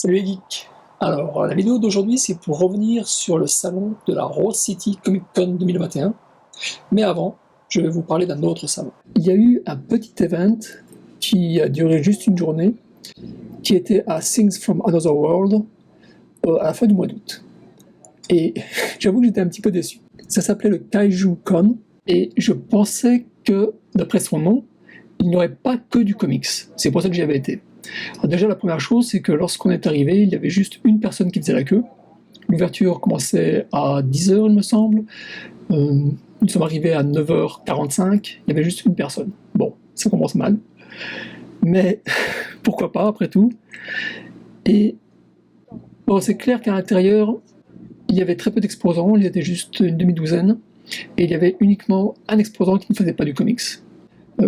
Salut les geeks. Alors, la vidéo d'aujourd'hui, c'est pour revenir sur le salon de la Rose City Comic Con 2021. Mais avant, je vais vous parler d'un autre salon. Il y a eu un petit event qui a duré juste une journée, qui était à Things from Another World, à la fin du mois d'août. Et j'avoue que j'étais un petit peu déçu. Ça s'appelait le Kaiju Con, et je pensais que, d'après son nom, il n'y aurait pas que du comics. C'est pour ça que j'y avais été. Alors déjà, la première chose, c'est que lorsqu'on est arrivé, il y avait juste une personne qui faisait la queue. L'ouverture commençait à 10h, il me semble. Nous sommes arrivés à 9h45, il y avait juste une personne. Bon, ça commence mal. Mais pourquoi pas, après tout. Et bon, c'est clair qu'à l'intérieur, il y avait très peu d'exposants, il y était juste une demi-douzaine. Et il y avait uniquement un exposant qui ne faisait pas du comics,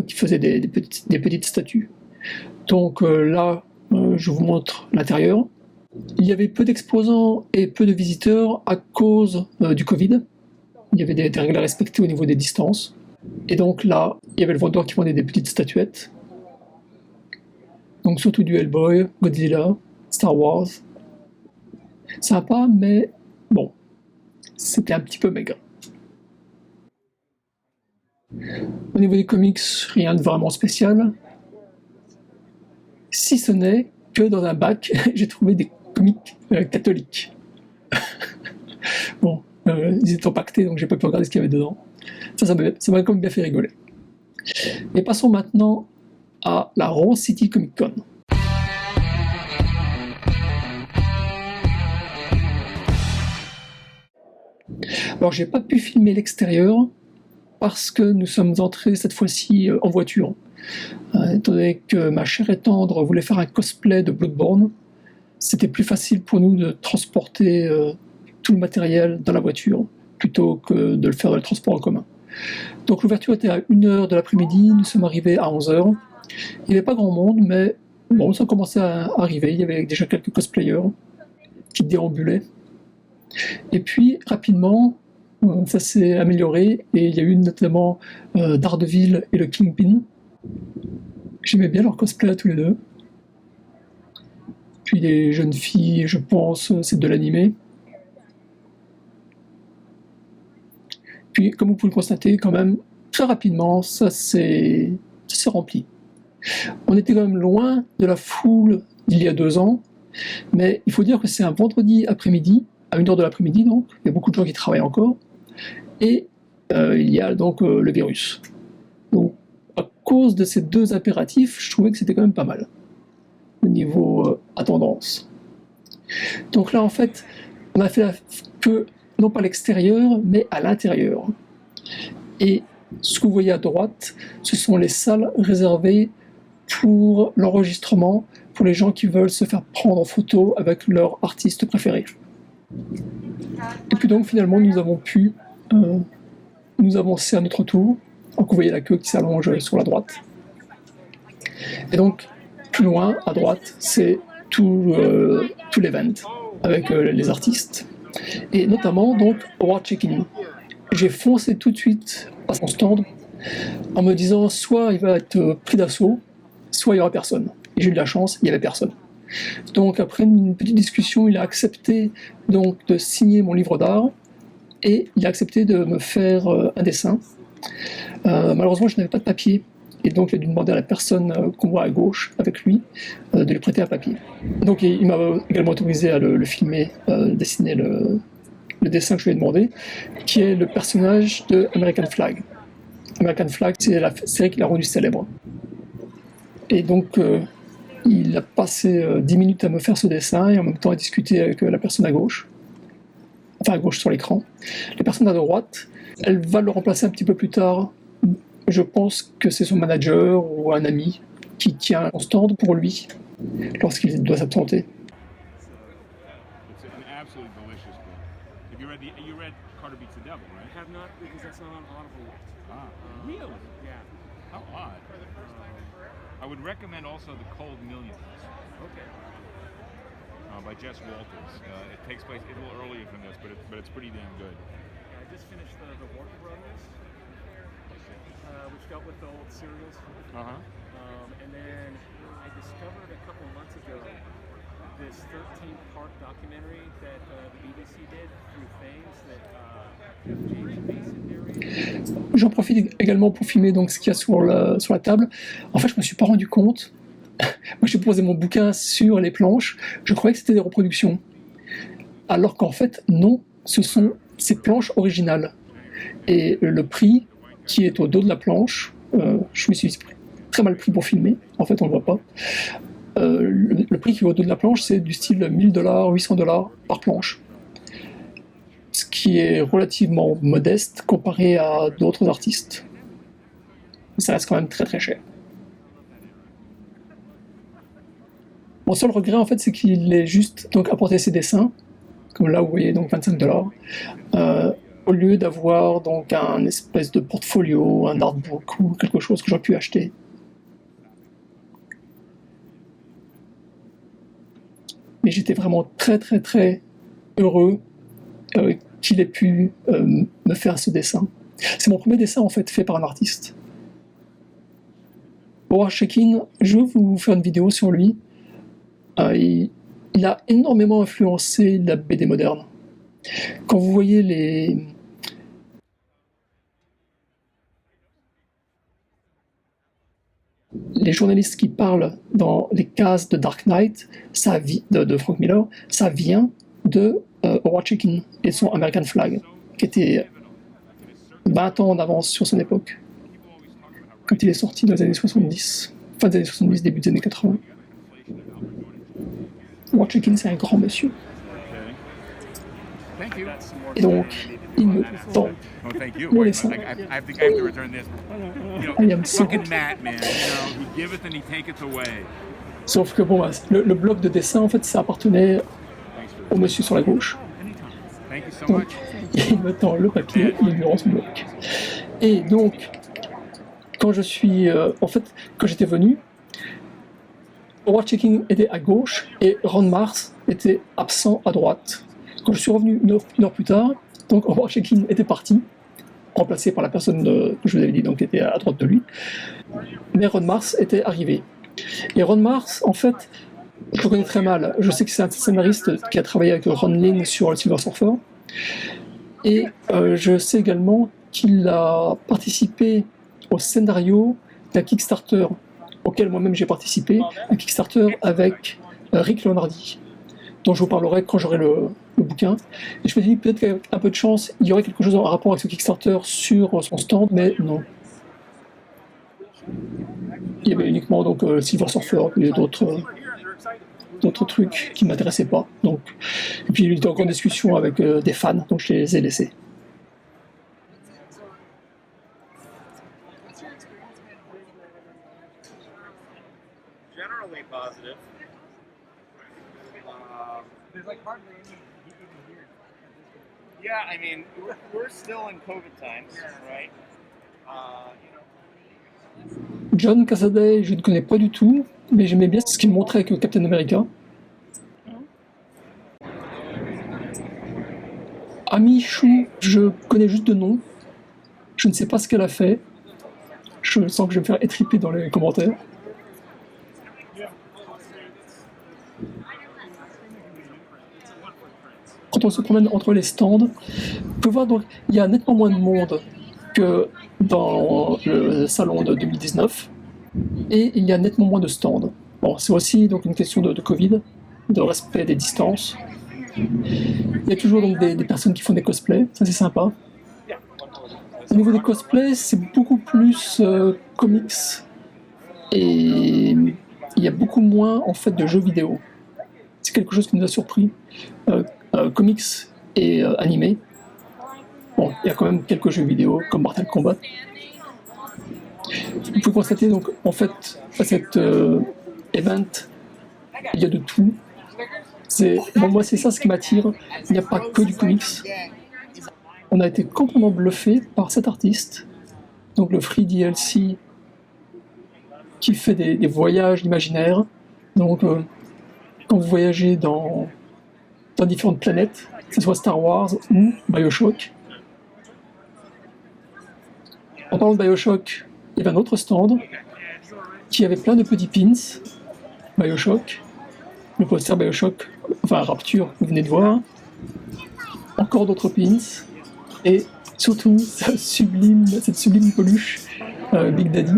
qui faisait des petites statues. Donc là, je vous montre l'intérieur. Il y avait peu d'exposants et peu de visiteurs à cause du Covid. Il y avait des règles à respecter au niveau des distances. Et donc là, il y avait le vendeur qui vendait des petites statuettes. Donc surtout du Hellboy, Godzilla, Star Wars. Sympa, mais bon, c'était un petit peu maigre. Au niveau des comics, rien de vraiment spécial. Si ce n'est que dans un bac, j'ai trouvé des comics catholiques. Bon, ils étaient empaquetés, donc j'ai pas pu regarder ce qu'il y avait dedans. Ça m'a quand même bien fait rigoler. Mais passons maintenant à la Rose City Comic Con. Alors j'ai pas pu filmer l'extérieur parce que nous sommes entrés cette fois-ci en voiture. Étant donné que ma chère et tendre voulait faire un cosplay de Bloodborne, c'était plus facile pour nous de transporter tout le matériel dans la voiture plutôt que de le faire dans le transport en commun. Donc l'ouverture était à 1h de l'après-midi, nous sommes arrivés à 11h. Il n'y avait pas grand monde, mais bon, ça commençait à arriver, il y avait déjà quelques cosplayers qui déambulaient. Et puis rapidement, ça s'est amélioré et il y a eu notamment Daredevil et le Kingpin. J'aimais bien leur cosplay à tous les deux. Puis les jeunes filles, je pense, c'est de l'animé. Puis, comme vous pouvez le constater, quand même, très rapidement, ça s'est rempli. On était quand même loin de la foule d'il y a 2 ans, mais il faut dire que c'est un vendredi après-midi, à 1h de l'après-midi donc, il y a beaucoup de gens qui travaillent encore, et il y a donc le virus. Donc, à cause de ces deux impératifs, je trouvais que c'était quand même pas mal, au niveau attendance. Donc là, en fait, on a fait la queue, non pas à l'extérieur, mais à l'intérieur. Et ce que vous voyez à droite, ce sont les salles réservées pour l'enregistrement, pour les gens qui veulent se faire prendre en photo avec leur artiste préféré. Et puis donc finalement nous avons pu nous avancer à notre tour. Donc vous voyez la queue qui s'allonge sur la droite. Et donc plus loin à droite c'est tout l'event avec les artistes. Et notamment donc Howard Chaykin. J'ai foncé tout de suite à son stand en me disant soit il va être pris d'assaut, soit il n'y aura personne. Et j'ai eu de la chance, il n'y avait personne. Donc après une petite discussion, il a accepté donc de signer mon livre d'art et il a accepté de me faire un dessin. Malheureusement, je n'avais pas de papier et donc j'ai dû demander à la personne qu'on voit à gauche avec lui de lui prêter un papier. Donc il m'a également autorisé à le filmer, dessiner le dessin que je lui ai demandé, qui est le personnage de American Flag. American Flag, c'est la série qui l'a rendu célèbre. Et donc il a passé 10 minutes à me faire ce dessin et en même temps à discuter avec la personne à gauche, enfin à gauche sur l'écran. La personne à droite, elle va le remplacer un petit peu plus tard. Je pense que c'est son manager ou un ami qui tient un stand pour lui lorsqu'il doit s'absenter. I would recommend also The Cold Millions. Okay. By Jess Walters. It takes place a little earlier than this, but it's pretty damn good. I just finished the Walker Brothers, which dealt with the old serials. Uh-huh. And then I discovered a couple months ago this 13-part documentary that the BBC did through Thames that James Mason narrated. J'en profite également pour filmer donc ce qu'il y a sur la table. En fait, je me suis pas rendu compte. Moi, j'ai posé mon bouquin sur les planches. Je croyais que c'était des reproductions. Alors qu'en fait, non, ce sont ces planches originales. Et le prix qui est au dos de la planche, je me suis très mal pris pour filmer. En fait, on ne le voit pas. Le prix qui est au dos de la planche, c'est du style $1000, $800 par planche. Ce qui est relativement modeste comparé à d'autres artistes. Mais ça reste quand même très très cher. Mon seul regret en fait c'est qu'il ait juste donc apporté ses dessins, comme là vous voyez donc $25, au lieu d'avoir donc un espèce de portfolio, un artbook ou quelque chose que j'aurais pu acheter. Mais j'étais vraiment très très très heureux qu'il ait pu me faire ce dessin. C'est mon premier dessin en fait fait par un artiste. Howard Chaykin, je vais vous faire une vidéo sur lui. Il a énormément influencé la BD moderne. Quand vous voyez les journalistes qui parlent dans les cases de Dark Knight, de Frank Miller, ça vient de Howard Chaykin et son American Flag, qui était 20 ans en avance sur son époque, quand il est sorti dans les années 70, fin des années 70, début des années 80. Howard Chaykin, c'est un grand monsieur. Et donc, il me tend le dessin. I am so Sauf que bon, le bloc de dessin, en fait, ça appartenait au monsieur sur la gauche. Donc, il me tend le papier, il me rend son bloc. Et donc, quand j'étais venu, Howard Chaykin était à gauche et Ron Mars était absent à droite. Quand je suis revenu une heure plus tard, donc Howard Chaykin était parti, remplacé par la personne que je vous avais dit, donc qui était à droite de lui. Mais Ron Mars était arrivé. Et Ron Mars, en fait, je le connais très mal. Je sais que c'est un scénariste qui a travaillé avec Ron Ling sur le Silver Surfer. Et je sais également qu'il a participé au scénario d'un Kickstarter auquel moi-même j'ai participé, un Kickstarter avec Rick Leonardi, dont je vous parlerai quand j'aurai le bouquin. Et je me dis peut-être qu'avec un peu de chance, il y aurait quelque chose en rapport avec ce Kickstarter sur son stand, mais non. Il y avait uniquement donc Silver Surfer et d'autres trucs qui ne m'intéressaient pas. Donc, et puis il était encore en discussion avec des fans, donc je les ai laissés. Generally positive. Yeah, I mean, we're still in COVID times, right? John Cassaday, je ne connais pas du tout, mais j'aimais bien ce qu'il montrait avec Captain America. Amy Shu, je connais juste de nom. Je ne sais pas ce qu'elle a fait. Je sens que je vais me faire étriper dans les commentaires. Quand on se promène entre les stands, on peut voir donc il y a nettement moins de monde que dans le salon de 2019 et il y a nettement moins de stands. Bon, c'est aussi donc une question de Covid, de respect des distances. Il y a toujours donc des personnes qui font des cosplays, ça c'est sympa. Au niveau des cosplays, c'est beaucoup plus comics et il y a beaucoup moins en fait de jeux vidéo. C'est quelque chose qui nous a surpris. Comics et animés. Bon, il y a quand même quelques jeux vidéo comme Mortal Kombat. Vous pouvez constater donc en fait à cet event, il y a de tout. Moi c'est ça ce qui m'attire. Il n'y a pas que du comics. On a été complètement bluffé par cet artiste, donc le Free DLC, qui fait des voyages imaginaires. Donc quand vous voyagez dans différentes planètes, que ce soit Star Wars ou BioShock. En parlant de BioShock, il y avait un autre stand qui avait plein de petits pins BioShock. le poster Bioshock, enfin Rapture, vous venez de voir. Encore d'autres pins. Et surtout, cette sublime peluche Big Daddy,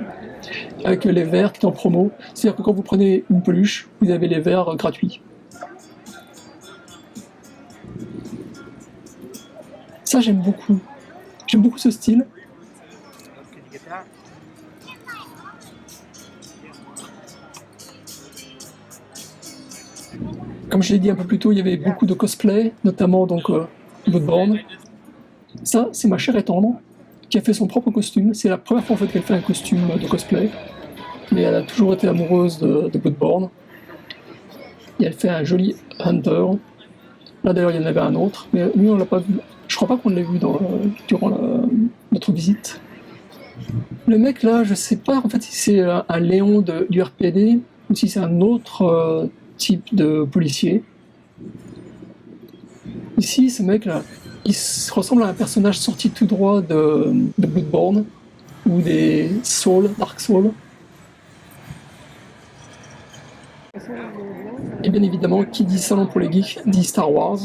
avec les verres qui sont en promo. C'est-à-dire que quand vous prenez une peluche, vous avez les verres gratuits. Ça, j'aime beaucoup. J'aime beaucoup ce style. Comme je l'ai dit un peu plus tôt, il y avait beaucoup de cosplay, notamment donc Bloodborne. Ça, c'est ma chère et tendre, qui a fait son propre costume. C'est la première fois en fait qu'elle fait un costume de cosplay. Mais elle a toujours été amoureuse de Bloodborne. Et elle fait un joli Hunter. Là d'ailleurs, il y en avait un autre, mais lui, on l'a pas vu. Je crois pas qu'on l'ait vu durant notre visite. Le mec là, je sais pas en fait si c'est un Léon du RPD ou si c'est un autre type de policier. Ici, ce mec là, il ressemble à un personnage sorti tout droit de Bloodborne ou des Dark Souls. Et bien évidemment, qui dit salon pour les geeks dit Star Wars.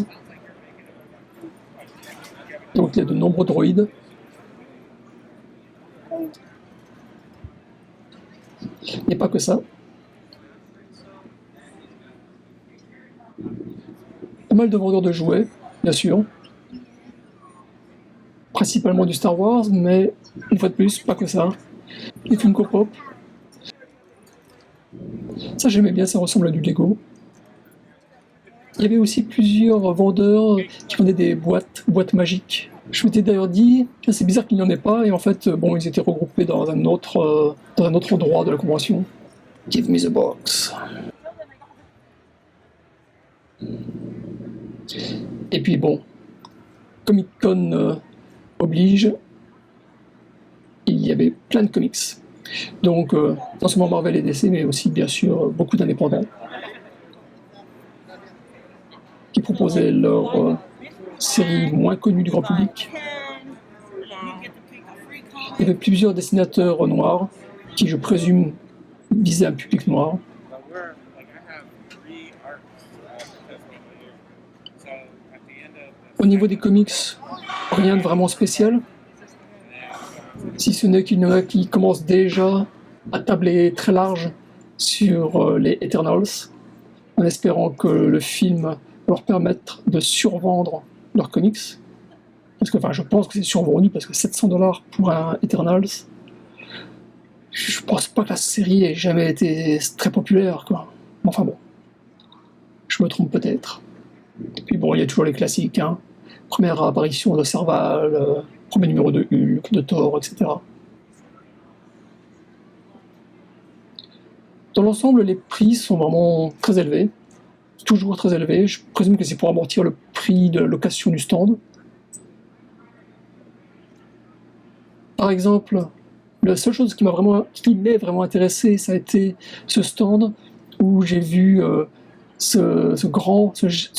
Donc il y a de nombreux droïdes. Il n'y a pas que ça. Pas mal de vendeurs de jouets, bien sûr. Principalement du Star Wars, mais une fois de plus, pas que ça. Les Funko Pop. Ça j'aimais bien, ça ressemble à du Lego. Il y avait aussi plusieurs vendeurs qui vendaient des boîtes magiques. Je m'étais d'ailleurs dit, c'est bizarre qu'il n'y en ait pas, et en fait, bon, ils étaient regroupés dans un autre endroit de la convention. Give me the box. Et puis bon, Comic Con oblige, il y avait plein de comics. Donc, non seulement Marvel et DC, mais aussi, bien sûr, beaucoup d'indépendants qui proposaient leurs séries moins connues du grand public. Il y avait plusieurs dessinateurs noirs qui, je présume, visaient un public noir. Au niveau des comics, rien de vraiment spécial, si ce n'est qu'il y en a qui commencent déjà à tabler très large sur les Eternals, en espérant que le film va leur permettre de survendre leurs comics. Parce que, enfin, je pense que c'est survendu, parce que $700 pour un Eternals, je pense pas que la série ait jamais été très populaire, quoi. Enfin bon, je me trompe peut-être. Et puis bon, il y a toujours les classiques, hein. Première apparition de Serval, premier numéro de Hulk, de Thor, etc. Dans l'ensemble, les prix sont vraiment très élevés, toujours très élevés. Je présume que c'est pour amortir le prix de location du stand. Par exemple, la seule chose qui m'est vraiment intéressé, ça a été ce stand où j'ai vu ce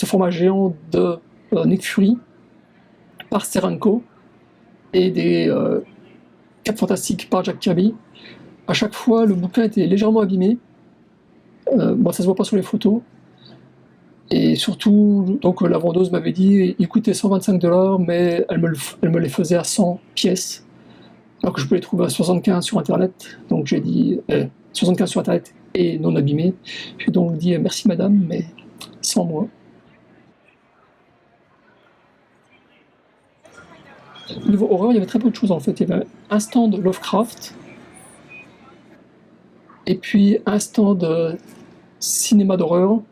format géant de Nick Fury par Steranko et des 4 Fantastiques par Jack Kirby. À chaque fois, le bouquin était légèrement abîmé. Bon, ça se voit pas sur les photos. Et surtout, donc la vendeuse m'avait dit il coûtait $125, mais elle me les faisait à 100 pièces. Alors que je peux les trouver à 75 sur internet. Donc j'ai dit 75 sur internet et non abîmé. J'ai donc dit merci madame, mais sans moi. Au niveau horreur, il y avait très peu de choses en fait. Il y avait un stand Lovecraft, et puis un stand cinéma d'horreur.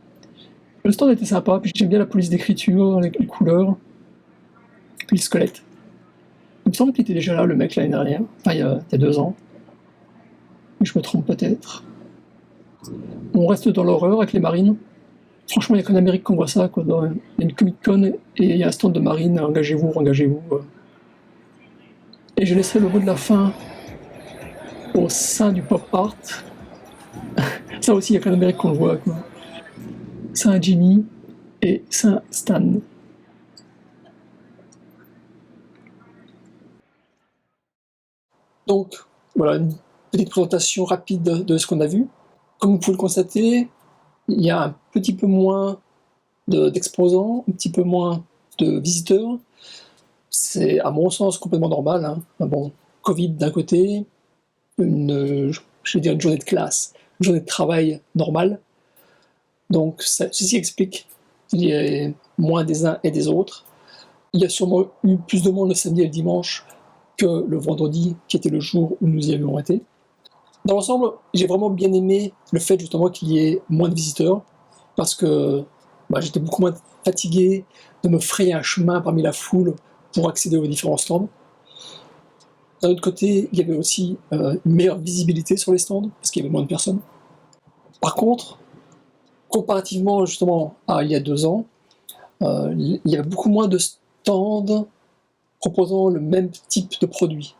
Le stand était sympa, puis j'aime bien la police d'écriture, les couleurs, puis le squelette. Il me semble qu'il était déjà là, le mec, l'année dernière, enfin il y a 2 ans. Mais je me trompe peut-être. On reste dans l'horreur avec les marines. Franchement, il n'y a qu'en Amérique qu'on voit ça, quoi. Il y a une Comic-Con et il y a un stand de marine, engagez-vous. Et je laisserai le mot de la fin au sein du pop art. Ça aussi, il n'y a qu'en Amérique qu'on le voit, quoi. Saint Jimmy et Saint Stan. Donc, voilà, une petite présentation rapide de ce qu'on a vu. Comme vous pouvez le constater, il y a un petit peu moins d'exposants, un petit peu moins de visiteurs. C'est, à mon sens, complètement normal, hein. Bon, Covid d'un côté, je vais dire une journée de classe, une journée de travail normale. Donc, ceci explique qu'il y ait moins des uns et des autres. Il y a sûrement eu plus de monde le samedi et le dimanche que le vendredi, qui était le jour où nous y avions été. Dans l'ensemble, j'ai vraiment bien aimé le fait justement qu'il y ait moins de visiteurs, parce que j'étais beaucoup moins fatigué de me frayer un chemin parmi la foule pour accéder aux différents stands. D'un autre côté, il y avait aussi une meilleure visibilité sur les stands, parce qu'il y avait moins de personnes. Par contre, comparativement justement à il y a 2 ans, il y avait beaucoup moins de stands proposant le même type de produit.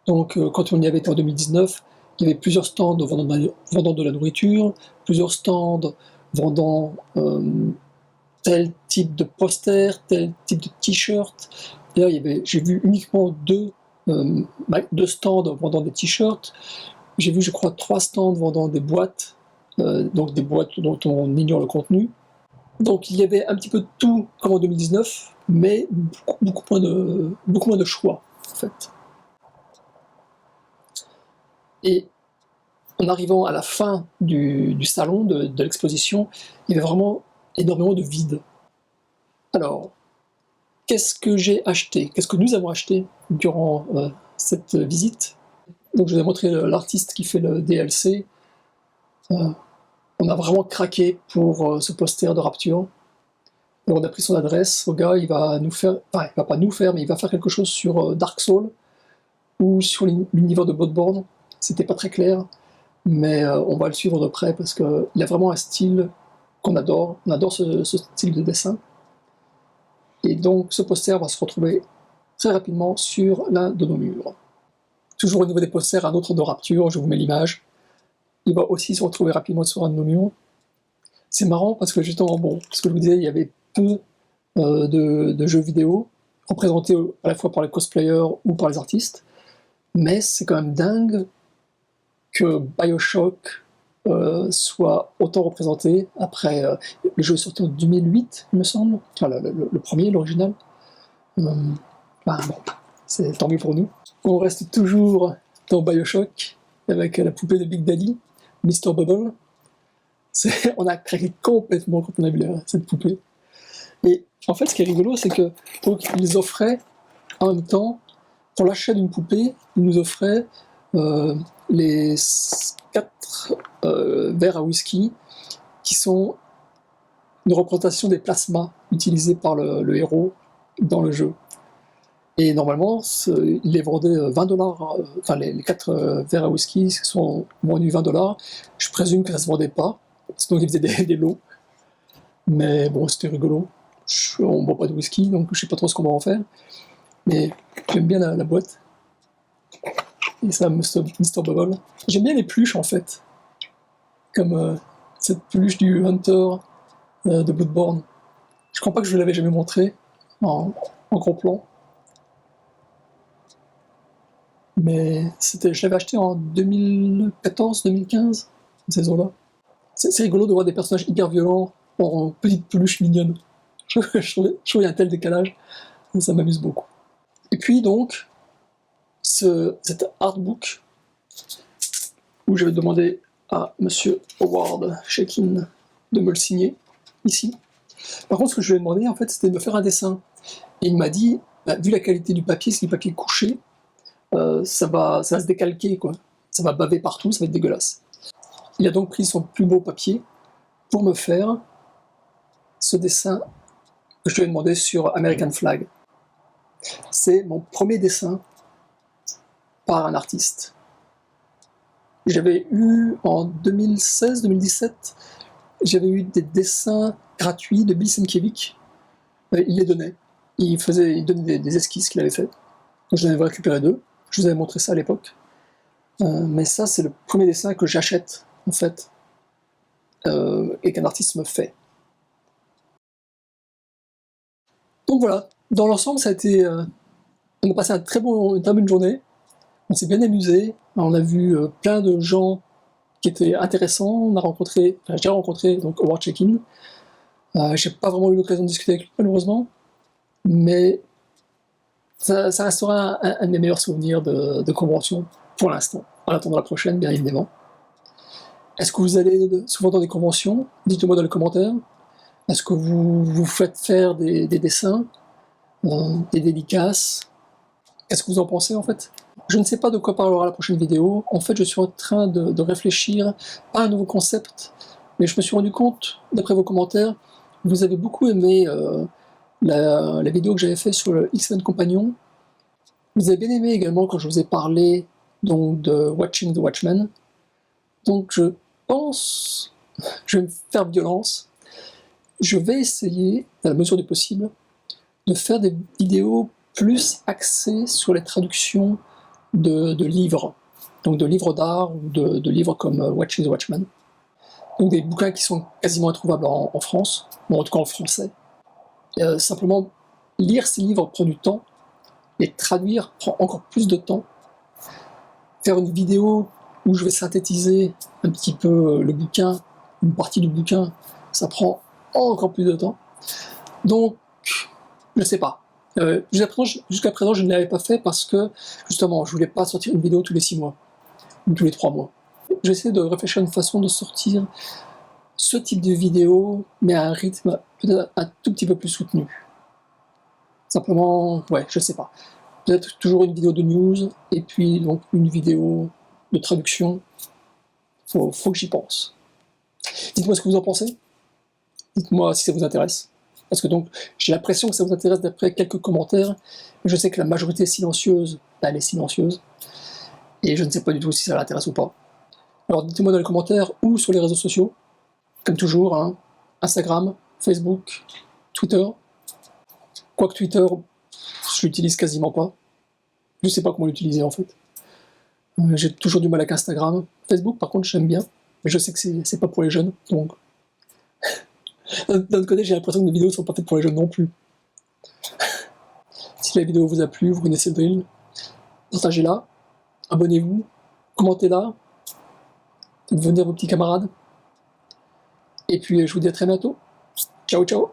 Donc quand on y avait été en 2019, il y avait plusieurs stands vendant de la nourriture, plusieurs stands vendant tel type de poster, tel type de t-shirt. D'ailleurs, j'ai vu uniquement 2 stands vendant des t-shirts. J'ai vu, je crois, 3 stands vendant des boîtes, donc des boîtes dont on ignore le contenu. Donc il y avait un petit peu de tout comme en 2019, mais beaucoup moins de choix, en fait. Et en arrivant à la fin du salon, de l'exposition, il y avait vraiment énormément de vide. Alors, qu'est-ce que j'ai acheté? Qu'est-ce que nous avons acheté durant cette visite? Donc je vous ai montré l'artiste qui fait le DLC. On a vraiment craqué pour ce poster de Rapture. Alors, on a pris son adresse au gars, il va nous faire, enfin, il va pas nous faire, mais il va faire quelque chose sur Dark Souls ou sur l'univers de Bloodborne. C'était pas très clair, mais on va le suivre de près parce qu'il a vraiment un style qu'on adore. On adore ce style de dessin. Et donc ce poster va se retrouver très rapidement sur l'un de nos murs. Toujours au niveau des posters, un autre de Rapture, je vous mets l'image. Il va aussi se retrouver rapidement sur un de nos murs. C'est marrant parce que justement, ce que je vous disais, il y avait peu de jeux vidéo représentés à la fois par les cosplayers ou par les artistes, mais c'est quand même dingue que BioShock soit autant représenté. Après, le jeu est sorti en 2008, il me semble, enfin, le premier, l'original. C'est tant mieux pour nous. On reste toujours dans BioShock avec la poupée de Big Daddy, Mr. Bubble. On a craqué complètement quand on a vu cette poupée. Et en fait, ce qui est rigolo, c'est que donc, ils offraient en même temps, pour l'achat d'une poupée, ils nous offraient les 4 verres à whisky qui sont une représentation des plasmas utilisés par le héros dans le jeu. Et normalement, ils les vendaient 20$, enfin les 4 verres à whisky sont vendus 20$. Je présume que ça se vendait pas, sinon ils faisaient des lots. Mais bon, c'était rigolo. On boit pas de whisky, donc je sais pas trop ce qu'on va en faire. Mais j'aime bien la boîte. Et ça, Mr. Bubble. J'aime bien les pluches en fait. Comme cette peluche du Hunter de Bloodborne. Je crois pas que je l'avais jamais montré en gros plan. Mais je l'avais acheté en 2014-2015, ces eaux-là. C'est rigolo de voir des personnages hyper violents en petites peluches mignonnes. Je trouve qu'il y a un tel décalage, ça m'amuse beaucoup. Et puis donc, cet artbook, où j'avais demandé à Monsieur Howard Shekin de me le signer, ici. Par contre, ce que je lui ai demandé, en fait, c'était de me faire un dessin. Et il m'a dit, vu la qualité du papier, c'est du papier couché, ça va se décalquer, quoi. Ça va baver partout, ça va être dégueulasse. Il a donc pris son plus beau papier pour me faire ce dessin que je lui ai demandé sur American Flag. C'est mon premier dessin par un artiste. J'avais eu en 2016-2017, j'avais eu des dessins gratuits de Bill Sienkiewicz. Il les donnait. Il donnait des esquisses qu'il avait faites. Donc j'en avais récupéré 2. Je vous avais montré ça à l'époque. Mais ça, c'est le premier dessin que j'achète, en fait, et qu'un artiste me fait. Donc voilà, dans l'ensemble, ça a été... on a passé une très bonne journée, on s'est bien amusé, on a vu plein de gens qui était intéressant. J'ai rencontré donc Howard Chaykin. J'ai pas vraiment eu l'occasion de discuter avec lui malheureusement, mais ça restera un de mes meilleurs souvenirs de convention pour l'instant, en attendant la prochaine bien évidemment. Est-ce que vous allez souvent dans des conventions? Dites-le-moi dans les commentaires. Est-ce que vous faites faire des dessins, des dédicaces? Qu'est-ce que vous en pensez en fait? Je ne sais pas de quoi parlera la prochaine vidéo. En fait, je suis en train de réfléchir à un nouveau concept, mais je me suis rendu compte, d'après vos commentaires, vous avez beaucoup aimé la vidéo que j'avais faite sur le X-Men Compagnon. Vous avez bien aimé également quand je vous ai parlé donc, de Watching the Watchmen. Donc je pense, je vais me faire violence. Je vais essayer, à la mesure du possible, de faire des vidéos plus axées sur les traductions de livres, donc de livres d'art ou de livres comme Watching the Watchmen. Donc des bouquins qui sont quasiment introuvables en France, ou en tout cas en français. Simplement, lire ces livres prend du temps, les traduire prend encore plus de temps. Faire une vidéo où je vais synthétiser un petit peu le bouquin, une partie du bouquin, ça prend encore plus de temps. Donc, je ne sais pas. Jusqu'à présent, je ne l'avais pas fait parce que, justement, je voulais pas sortir une vidéo tous les 6 mois, ou tous les 3 mois. J'essaie de réfléchir à une façon de sortir ce type de vidéo, mais à un rythme peut-être un tout petit peu plus soutenu. Simplement, ouais, je sais pas. Peut-être toujours une vidéo de news, et puis donc une vidéo de traduction. Faut que j'y pense. Dites-moi ce que vous en pensez. Dites-moi si ça vous intéresse. Parce que donc, j'ai l'impression que ça vous intéresse d'après quelques commentaires, mais je sais que la majorité est silencieuse, elle est silencieuse, et je ne sais pas du tout si ça l'intéresse ou pas. Alors dites-moi dans les commentaires ou sur les réseaux sociaux, comme toujours, hein, Instagram, Facebook, Twitter. Quoique Twitter, je l'utilise quasiment pas. Je sais pas comment l'utiliser en fait. J'ai toujours du mal avec Instagram. Facebook par contre j'aime bien, mais je sais que c'est pas pour les jeunes, donc... D'un autre côté, j'ai l'impression que mes vidéos ne sont pas faites pour les jeunes non plus. Si la vidéo vous a plu, vous connaissez le drill, partagez-la, abonnez-vous, commentez-la, faites venir vos petits camarades. Et puis je vous dis à très bientôt. Ciao ciao.